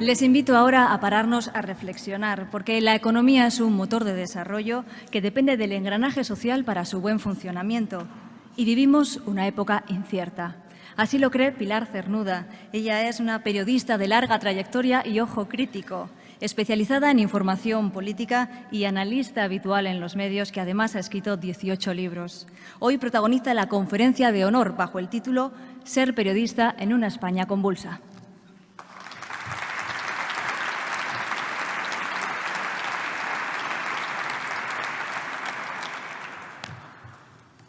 Les invito ahora a pararnos a reflexionar, porque la economía es un motor de desarrollo que depende del engranaje social para su buen funcionamiento. Y vivimos una época incierta. Así lo cree Pilar Cernuda. Ella es una periodista de larga trayectoria y ojo crítico, especializada en información política y analista habitual en los medios, que además ha escrito 18 libros. Hoy protagoniza la conferencia de honor bajo el título «Ser periodista en una España convulsa».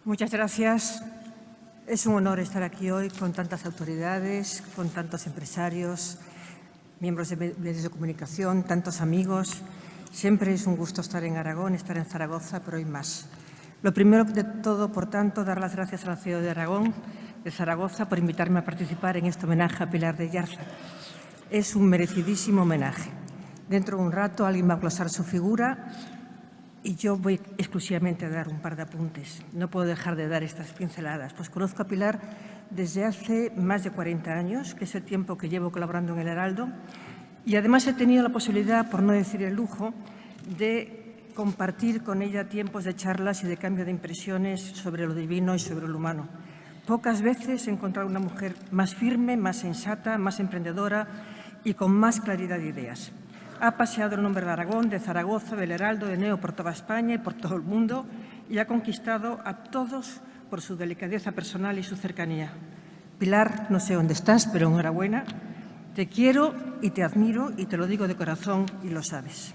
Muchas gracias. Es un honor estar aquí hoy con tantas autoridades, con tantos empresarios, miembros de medios de comunicación, tantos amigos. Siempre es un gusto estar en Aragón, estar en Zaragoza, pero hoy más. Lo primero de todo, por tanto, dar las gracias a la ciudad de Aragón, de Zaragoza, por invitarme a participar en este homenaje a Pilar de Yarza. Es un merecidísimo homenaje. Dentro de un rato alguien va a glosar su figura y yo voy exclusivamente a dar un par de apuntes. No puedo dejar de dar estas pinceladas, pues conozco a Pilar desde hace más de 40 años, que es el tiempo que llevo colaborando en El Heraldo, y además he tenido la posibilidad, por no decir el lujo, de compartir con ella tiempos de charlas y de cambio de impresiones sobre lo divino y sobre lo humano. Pocas veces he encontrado una mujer más firme, más sensata, más emprendedora y con más claridad de ideas. Ha paseado el nombre de Aragón, de Zaragoza, del Heraldo, de Neo por toda España y por todo el mundo y ha conquistado a todos por su delicadeza personal y su cercanía. Pilar, no sé dónde estás, pero enhorabuena. Te quiero y te admiro y te lo digo de corazón y lo sabes.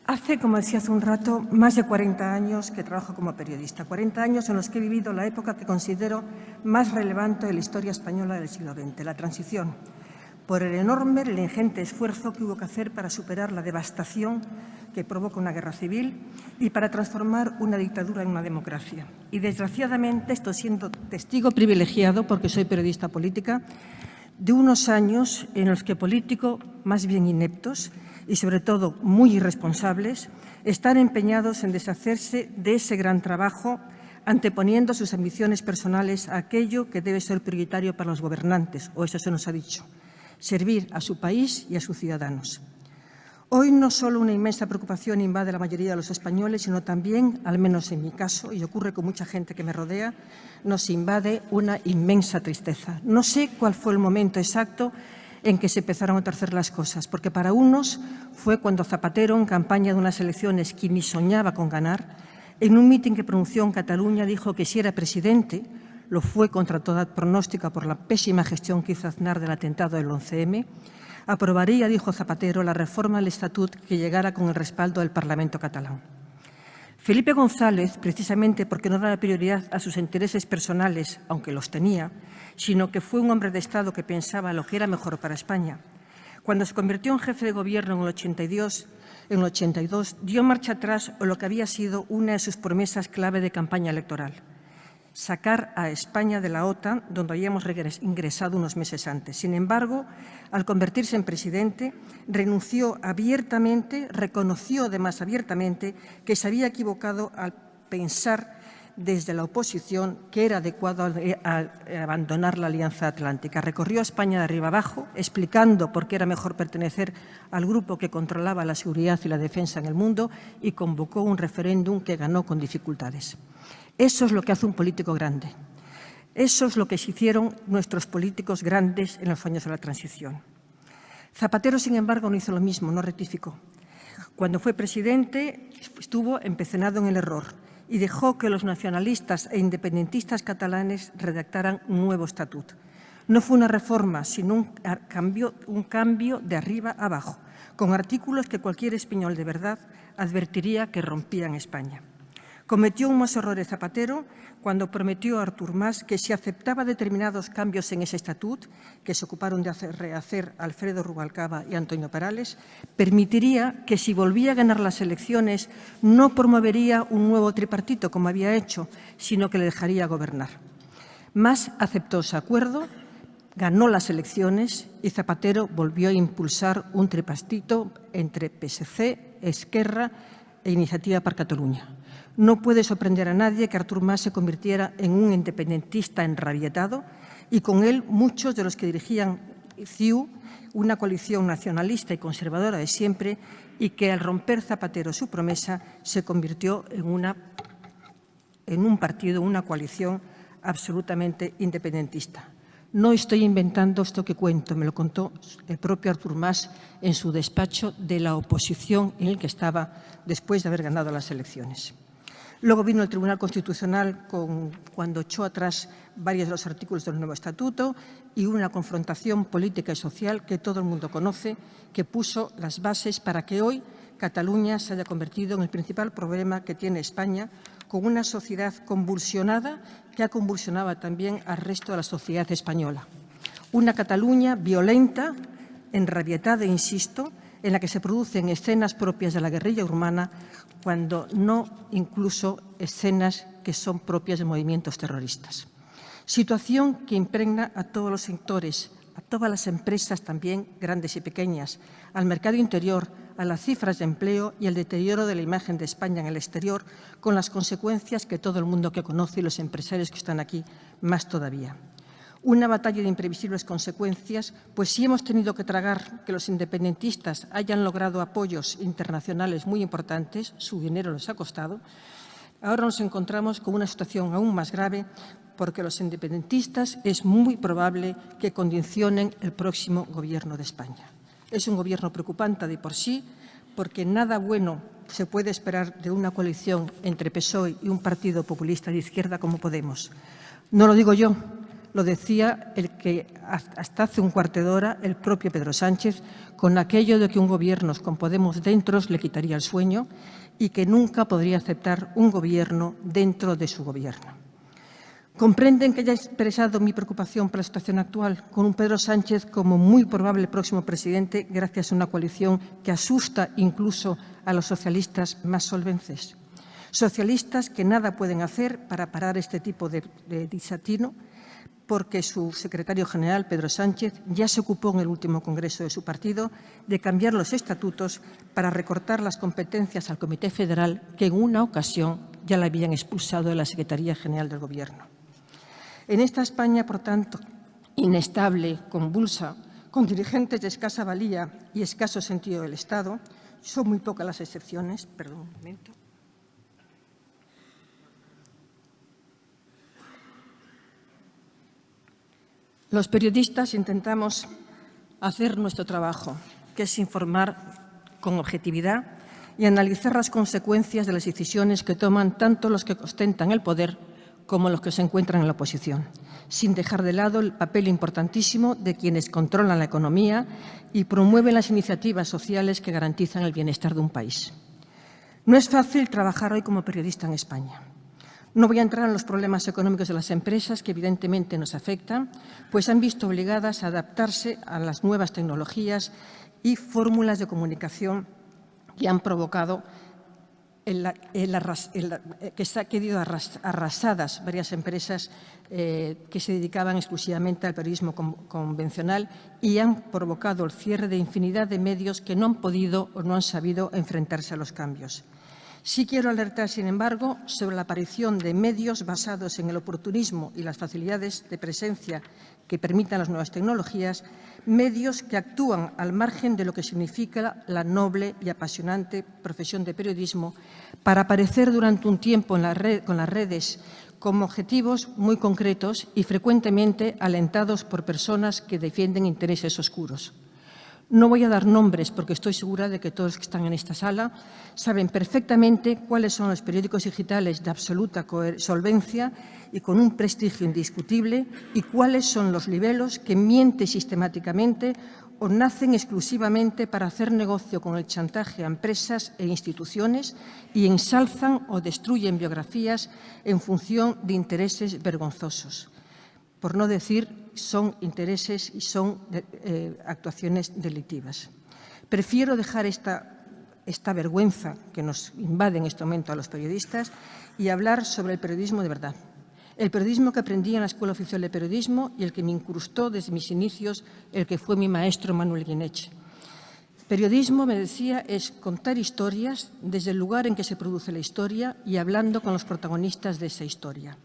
Hace, como decía hace un rato, más de 40 años que trabajo como periodista. 40 años en los que he vivido la época que considero más relevante de la historia española del siglo XX, la transición, por el enorme, el ingente esfuerzo que hubo que hacer para superar la devastación que provoca una guerra civil y para transformar una dictadura en una democracia. Y, desgraciadamente, estoy siendo testigo privilegiado, porque soy periodista política, de unos años en los que políticos más bien ineptos y, sobre todo, muy irresponsables, están empeñados en deshacerse de ese gran trabajo, anteponiendo sus ambiciones personales a aquello que debe ser prioritario para los gobernantes, o eso se nos ha dicho: servir a su país y a sus ciudadanos. Hoy no solo una inmensa preocupación invade a la mayoría de los españoles, sino también, al menos en mi caso, y ocurre con mucha gente que me rodea, nos invade una inmensa tristeza. No sé cuál fue el momento exacto en que se empezaron a torcer las cosas, porque para unos fue cuando Zapatero, en campaña de unas elecciones que ni soñaba con ganar, en un mitin que pronunció en Cataluña dijo que si era presidente, lo fue contra toda pronóstica por la pésima gestión que hizo Aznar del atentado del 11M, aprobaría, dijo Zapatero, la reforma del Estatut que llegara con el respaldo del Parlamento catalán. Felipe González, precisamente porque no daba prioridad a sus intereses personales, aunque los tenía, sino que fue un hombre de Estado que pensaba lo que era mejor para España, cuando se convirtió en jefe de gobierno en el 82, dio marcha atrás en lo que había sido una de sus promesas clave de campaña electoral: sacar a España de la OTAN, donde habíamos ingresado unos meses antes. Sin embargo, al convertirse en presidente, renunció abiertamente, reconoció además abiertamente que se había equivocado al pensar desde la oposición que era adecuado abandonar la Alianza Atlántica. Recorrió España de arriba abajo, explicando por qué era mejor pertenecer al grupo que controlaba la seguridad y la defensa en el mundo, y convocó un referéndum que ganó con dificultades. Eso es lo que hace un político grande. Eso es lo que hicieron nuestros políticos grandes en los años de la transición. Zapatero, sin embargo, no hizo lo mismo, no rectificó. Cuando fue presidente, estuvo empecinado en el error y dejó que los nacionalistas e independentistas catalanes redactaran un nuevo estatut. No fue una reforma, sino un cambio de arriba a abajo, con artículos que cualquier español de verdad advertiría que rompían España. Cometió un más error Zapatero cuando prometió a Artur Mas que si aceptaba determinados cambios en ese estatut, que se ocuparon de rehacer Alfredo Rubalcaba y Antonio Perales, permitiría que si volvía a ganar las elecciones no promovería un nuevo tripartito como había hecho, sino que le dejaría gobernar. Mas aceptó ese acuerdo, ganó las elecciones y Zapatero volvió a impulsar un tripartito entre PSC, Esquerra e Iniciativa per Catalunya. No puede sorprender a nadie que Artur Mas se convirtiera en un independentista enrabietado y con él muchos de los que dirigían CiU, una coalición nacionalista y conservadora de siempre, y que al romper Zapatero su promesa se convirtió en un partido, una coalición absolutamente independentista. No estoy inventando esto que cuento, me lo contó el propio Artur Mas en su despacho de la oposición en el que estaba después de haber ganado las elecciones. Luego vino el Tribunal Constitucional cuando echó atrás varios de los artículos del nuevo estatuto y una confrontación política y social que todo el mundo conoce, que puso las bases para que hoy Cataluña se haya convertido en el principal problema que tiene España, con una sociedad convulsionada que ha convulsionado también al resto de la sociedad española. Una Cataluña violenta, enrabietada, insisto, en la que se producen escenas propias de la guerrilla urbana, cuando no incluso escenas que son propias de movimientos terroristas. Situación que impregna a todos los sectores, a todas las empresas también, grandes y pequeñas, al mercado interior, a las cifras de empleo y al deterioro de la imagen de España en el exterior, con las consecuencias que todo el mundo que conoce y los empresarios que están aquí más todavía. Una batalla de imprevisibles consecuencias, pues si hemos tenido que tragar que los independentistas hayan logrado apoyos internacionales muy importantes, su dinero les ha costado, ahora nos encontramos con una situación aún más grave porque los independentistas es muy probable que condicionen el próximo Gobierno de España. Es un Gobierno preocupante de por sí, porque nada bueno se puede esperar de una coalición entre PSOE y un partido populista de izquierda como Podemos. No lo digo yo, lo decía el que hasta hace un cuarto de hora el propio Pedro Sánchez, con aquello de que un Gobierno con Podemos dentro le quitaría el sueño y que nunca podría aceptar un Gobierno dentro de su Gobierno. Comprenden que haya expresado mi preocupación por la situación actual, con un Pedro Sánchez como muy probable próximo presidente gracias a una coalición que asusta incluso a los socialistas más solvences. Socialistas que nada pueden hacer para parar este tipo de desatino, porque su secretario general, Pedro Sánchez, ya se ocupó en el último congreso de su partido de cambiar los estatutos para recortar las competencias al Comité Federal, que en una ocasión ya la habían expulsado de la Secretaría General del Gobierno. En esta España, por tanto, inestable, convulsa, con dirigentes de escasa valía y escaso sentido del Estado, son muy pocas las excepciones. Perdón un momento. Los periodistas intentamos hacer nuestro trabajo, que es informar con objetividad y analizar las consecuencias de las decisiones que toman tanto los que ostentan el poder como los que se encuentran en la oposición, sin dejar de lado el papel importantísimo de quienes controlan la economía y promueven las iniciativas sociales que garantizan el bienestar de un país. No es fácil trabajar hoy como periodista en España. No voy a entrar en los problemas económicos de las empresas, que evidentemente nos afectan, pues han visto obligadas a adaptarse a las nuevas tecnologías y fórmulas de comunicación que han provocado que se han quedado arrasadas varias empresas que se dedicaban exclusivamente al periodismo convencional y han provocado el cierre de infinidad de medios que no han podido o no han sabido enfrentarse a los cambios. Sí quiero alertar, sin embargo, sobre la aparición de medios basados en el oportunismo y las facilidades de presencia que permitan las nuevas tecnologías, medios que actúan al margen de lo que significa la noble y apasionante profesión de periodismo para aparecer durante un tiempo con las redes como objetivos muy concretos y frecuentemente alentados por personas que defienden intereses oscuros. No voy a dar nombres porque estoy segura de que todos los que están en esta sala saben perfectamente cuáles son los periódicos digitales de absoluta solvencia y con un prestigio indiscutible y cuáles son los libelos que mienten sistemáticamente o nacen exclusivamente para hacer negocio con el chantaje a empresas e instituciones y ensalzan o destruyen biografías en función de intereses vergonzosos. Por no decir, son intereses y son actuaciones delictivas. Prefiero dejar esta vergüenza que nos invade en este momento a los periodistas y hablar sobre el periodismo de verdad. El periodismo que aprendí en la Escuela Oficial de Periodismo y el que me incrustó desde mis inicios, el que fue mi maestro Manuel Guineche. Periodismo, me decía, es contar historias desde el lugar en que se produce la historia y hablando con los protagonistas de esa historia.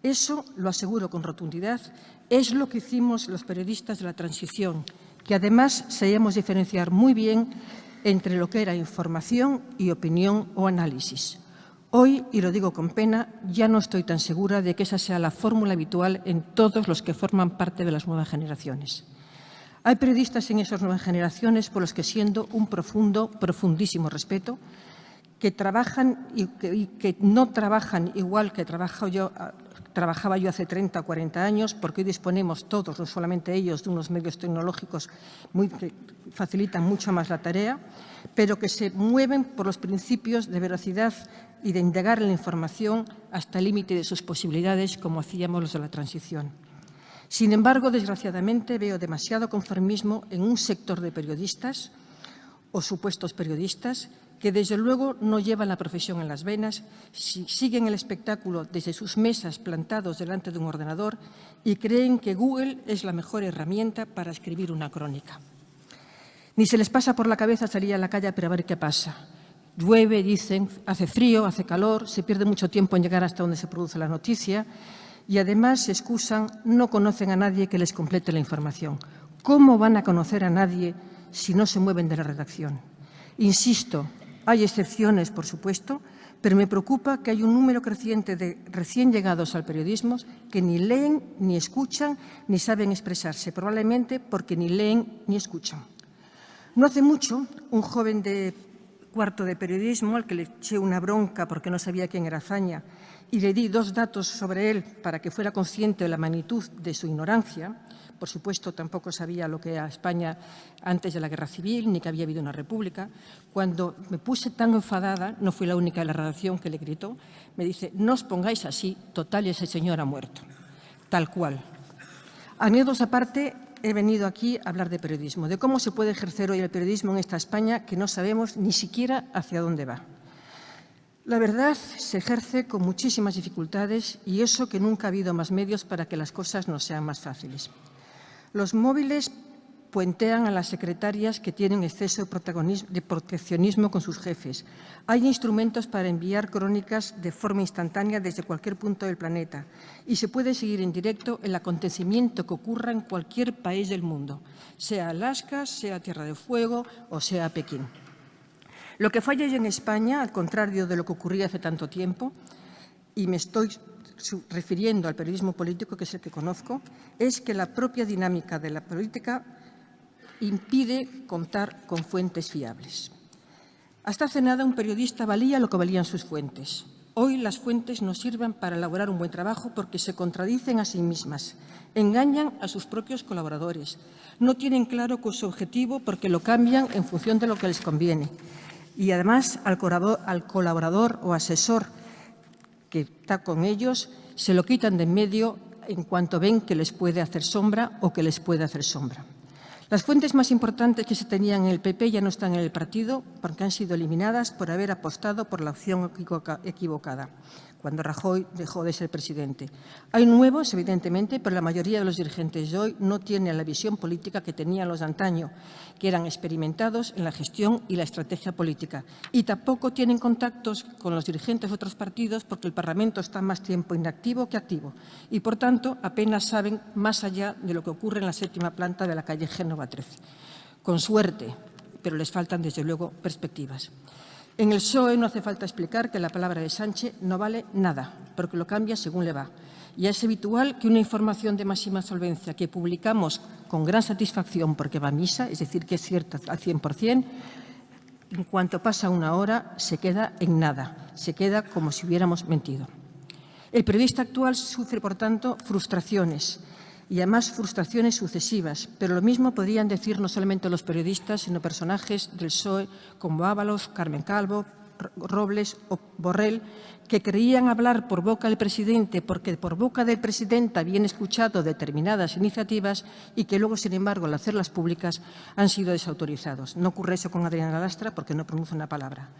Eso, lo aseguro con rotundidad, es lo que hicimos los periodistas de la transición, que además sabíamos diferenciar muy bien entre lo que era información y opinión o análisis. Hoy, y lo digo con pena, ya no estoy tan segura de que esa sea la fórmula habitual en todos los que forman parte de las nuevas generaciones. Hay periodistas en esas nuevas generaciones por los que siento un profundísimo respeto, que trabajan y que no trabajan igual que trabajaba yo hace 30 o 40 años, porque hoy disponemos todos, no solamente ellos, de unos medios tecnológicos que facilitan mucho más la tarea, pero que se mueven por los principios de veracidad y de indagar en la información hasta el límite de sus posibilidades, como hacíamos los de la transición. Sin embargo, desgraciadamente, veo demasiado conformismo en un sector de periodistas o supuestos periodistas que, desde luego, no llevan la profesión en las venas, siguen el espectáculo desde sus mesas plantados delante de un ordenador y creen que Google es la mejor herramienta para escribir una crónica. Ni se les pasa por la cabeza salir a la calle para ver qué pasa. Llueve, dicen, hace frío, hace calor, se pierde mucho tiempo en llegar hasta donde se produce la noticia y, además, se excusan, no conocen a nadie que les complete la información. ¿Cómo van a conocer a nadie si no se mueven de la redacción? Insisto, hay excepciones, por supuesto, pero me preocupa que hay un número creciente de recién llegados al periodismo que ni leen, ni escuchan, ni saben expresarse, probablemente porque ni leen ni escuchan. No hace mucho, un joven de cuarto de periodismo, al que le eché una bronca porque no sabía quién era Azaña, y le di 2 datos sobre él para que fuera consciente de la magnitud de su ignorancia. Por supuesto, tampoco sabía lo que era España antes de la Guerra Civil, ni que había habido una república. Cuando me puse tan enfadada, no fui la única de la redacción que le gritó, me dice: no os pongáis así, total, ese señor ha muerto. Tal cual. Anécdotas aparte, he venido aquí a hablar de periodismo, de cómo se puede ejercer hoy el periodismo en esta España que no sabemos ni siquiera hacia dónde va. La verdad se ejerce con muchísimas dificultades y eso que nunca ha habido más medios para que las cosas no sean más fáciles. Los móviles puentean a las secretarias que tienen exceso de proteccionismo con sus jefes. Hay instrumentos para enviar crónicas de forma instantánea desde cualquier punto del planeta y se puede seguir en directo el acontecimiento que ocurra en cualquier país del mundo, sea Alaska, sea Tierra de Fuego o sea Pekín. Lo que falla hoy en España, al contrario de lo que ocurría hace tanto tiempo, y me estoy refiriendo al periodismo político, que es el que conozco, es que la propia dinámica de la política impide contar con fuentes fiables. Hasta hace nada un periodista valía lo que valían sus fuentes. Hoy las fuentes no sirven para elaborar un buen trabajo porque se contradicen a sí mismas, engañan a sus propios colaboradores, no tienen claro su objetivo porque lo cambian en función de lo que les conviene. Y además al colaborador o asesor que está con ellos se lo quitan de en medio en cuanto ven que les puede hacer sombra o que les puede hacer sombra. Las fuentes más importantes que se tenían en el PP ya no están en el partido porque han sido eliminadas por haber apostado por la opción equivocada, cuando Rajoy dejó de ser presidente. Hay nuevos, evidentemente, pero la mayoría de los dirigentes de hoy no tienen la visión política que tenían los de antaño, que eran experimentados en la gestión y la estrategia política. Y tampoco tienen contactos con los dirigentes de otros partidos porque el Parlamento está más tiempo inactivo que activo y, por tanto, apenas saben más allá de lo que ocurre en la 7ª planta de la calle Génova 13. Con suerte, pero les faltan, desde luego, perspectivas. En el PSOE no hace falta explicar que la palabra de Sánchez no vale nada, porque lo cambia según le va. Y es habitual que una información de máxima solvencia que publicamos con gran satisfacción porque va a misa, es decir, que es cierta al 100%, en cuanto pasa una hora se queda en nada, se queda como si hubiéramos mentido. El periodista actual sufre, por tanto, frustraciones y además frustraciones sucesivas, pero lo mismo podrían decir no solamente los periodistas, sino personajes del PSOE como Ábalos, Carmen Calvo, Robles o Borrell, que creían hablar por boca del presidente porque por boca del presidente habían escuchado determinadas iniciativas y que luego, sin embargo, al hacerlas públicas han sido desautorizados. No ocurre eso con Adriana Lastra porque no pronuncia una palabra.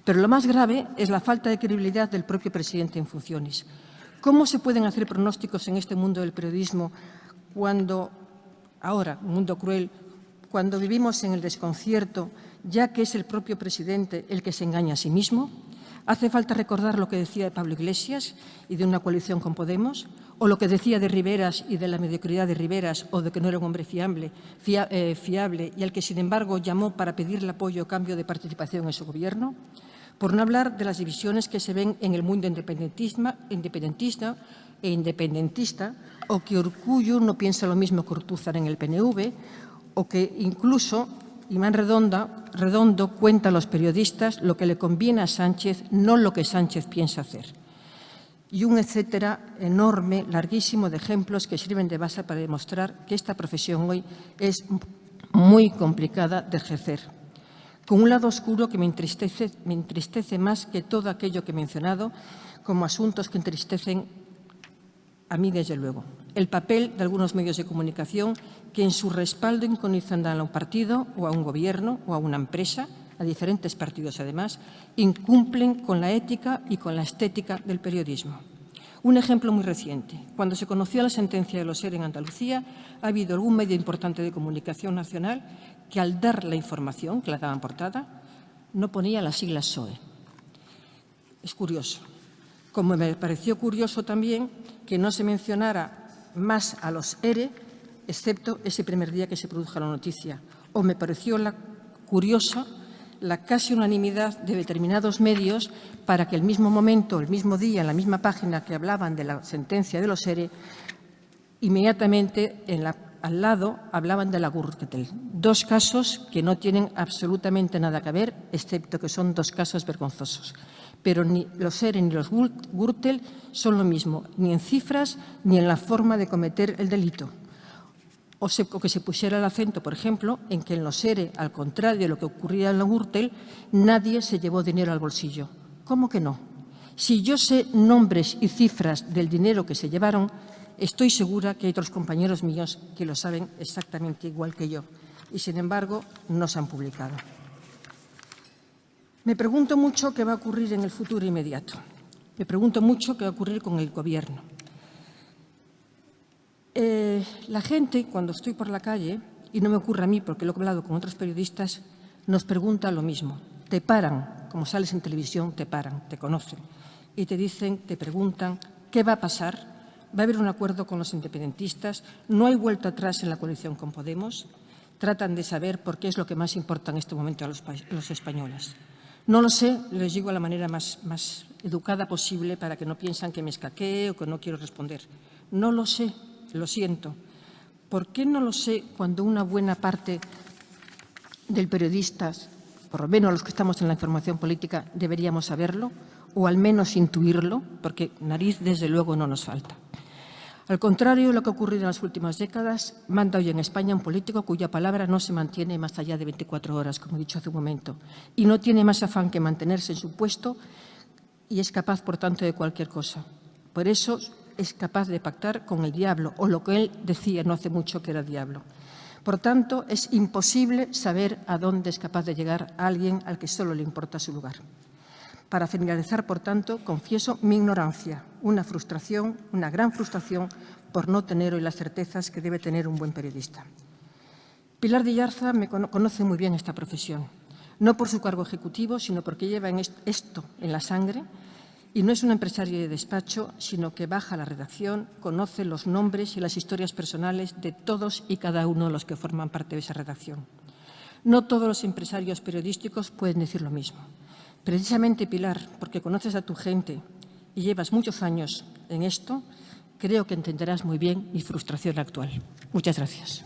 Pero lo más grave es la falta de credibilidad del propio presidente en funciones. ¿Cómo se pueden hacer pronósticos en este mundo del periodismo cuando, ahora, un mundo cruel, cuando vivimos en el desconcierto, ya que es el propio presidente el que se engaña a sí mismo? ¿Hace falta recordar lo que decía de Pablo Iglesias y de una coalición con Podemos? ¿O lo que decía de Riveras y de la mediocridad de Riveras, o de que no era un hombre fiable y al que, sin embargo, llamó para pedirle apoyo a cambio de participación en su gobierno? Por no hablar de las divisiones que se ven en el mundo independentista, o que Urkullu no piensa lo mismo que Ortúzar en el PNV, o que incluso Iván Redondo cuenta a los periodistas lo que le conviene a Sánchez, no lo que Sánchez piensa hacer. Y un etcétera enorme, larguísimo de ejemplos que sirven de base para demostrar que esta profesión hoy es muy complicada de ejercer, con un lado oscuro que me entristece más que todo aquello que he mencionado, como asuntos que entristecen a mí, desde luego. El papel de algunos medios de comunicación que en su respaldo inconizan a un partido o a un gobierno o a una empresa, a diferentes partidos además, incumplen con la ética y con la estética del periodismo. Un ejemplo muy reciente. Cuando se conoció la sentencia de los ERE en Andalucía, ha habido algún medio importante de comunicación nacional que, al dar la información, que la daban portada, no ponía las siglas PSOE. Es curioso. Como me pareció curioso también que no se mencionara más a los ERE, excepto ese primer día que se produjo la noticia. O me pareció curiosa la casi unanimidad de determinados medios para que el mismo momento, el mismo día, en la misma página que hablaban de la sentencia de los ERE, inmediatamente al lado hablaban de la Gürtel. Dos casos que no tienen absolutamente nada que ver, excepto que son dos casos vergonzosos. Pero ni los ERE ni los Gürtel son lo mismo, ni en cifras ni en la forma de cometer el delito. O que se pusiera el acento, por ejemplo, en que en los ERE, al contrario de lo que ocurría en la Gürtel, nadie se llevó dinero al bolsillo. ¿Cómo que no? Si yo sé nombres y cifras del dinero que se llevaron, estoy segura que hay otros compañeros míos que lo saben exactamente igual que yo. Y, sin embargo, no se han publicado. Me pregunto mucho qué va a ocurrir en el futuro inmediato. Me pregunto mucho qué va a ocurrir con el Gobierno. La gente, cuando estoy por la calle, y no me ocurre a mí porque lo he hablado con otros periodistas, nos pregunta lo mismo. Te paran, como sales en televisión, te paran, te conocen y te dicen, te preguntan, ¿qué va a pasar? ¿Va a haber un acuerdo con los independentistas? ¿No hay vuelta atrás en la coalición con Podemos? Tratan de saber por qué es lo que más importa en este momento a los españoles. No lo sé, les digo de la manera más educada posible para que no piensen que me escaquee o que no quiero responder. No lo sé, lo siento. ¿Por qué no lo sé cuando una buena parte del periodistas, por lo menos los que estamos en la información política, deberíamos saberlo o al menos intuirlo? Porque nariz, desde luego, no nos falta. Al contrario de lo que ha ocurrido en las últimas décadas, manda hoy en España un político cuya palabra no se mantiene más allá de 24 horas, como he dicho hace un momento, y no tiene más afán que mantenerse en su puesto y es capaz, por tanto, de cualquier cosa. Por eso es capaz de pactar con el diablo, o lo que él decía no hace mucho que era diablo. Por tanto, es imposible saber a dónde es capaz de llegar alguien al que solo le importa su lugar. Para finalizar, por tanto, confieso mi ignorancia, una frustración, una gran frustración por no tener hoy las certezas que debe tener un buen periodista. Pilar de Yarza conoce muy bien esta profesión, no por su cargo ejecutivo, sino porque lleva esto en la sangre y no es un empresario de despacho, sino que baja a la redacción, conoce los nombres y las historias personales de todos y cada uno de los que forman parte de esa redacción. No todos los empresarios periodísticos pueden decir lo mismo. Precisamente, Pilar, porque conoces a tu gente y llevas muchos años en esto, creo que entenderás muy bien mi frustración actual. Muchas gracias.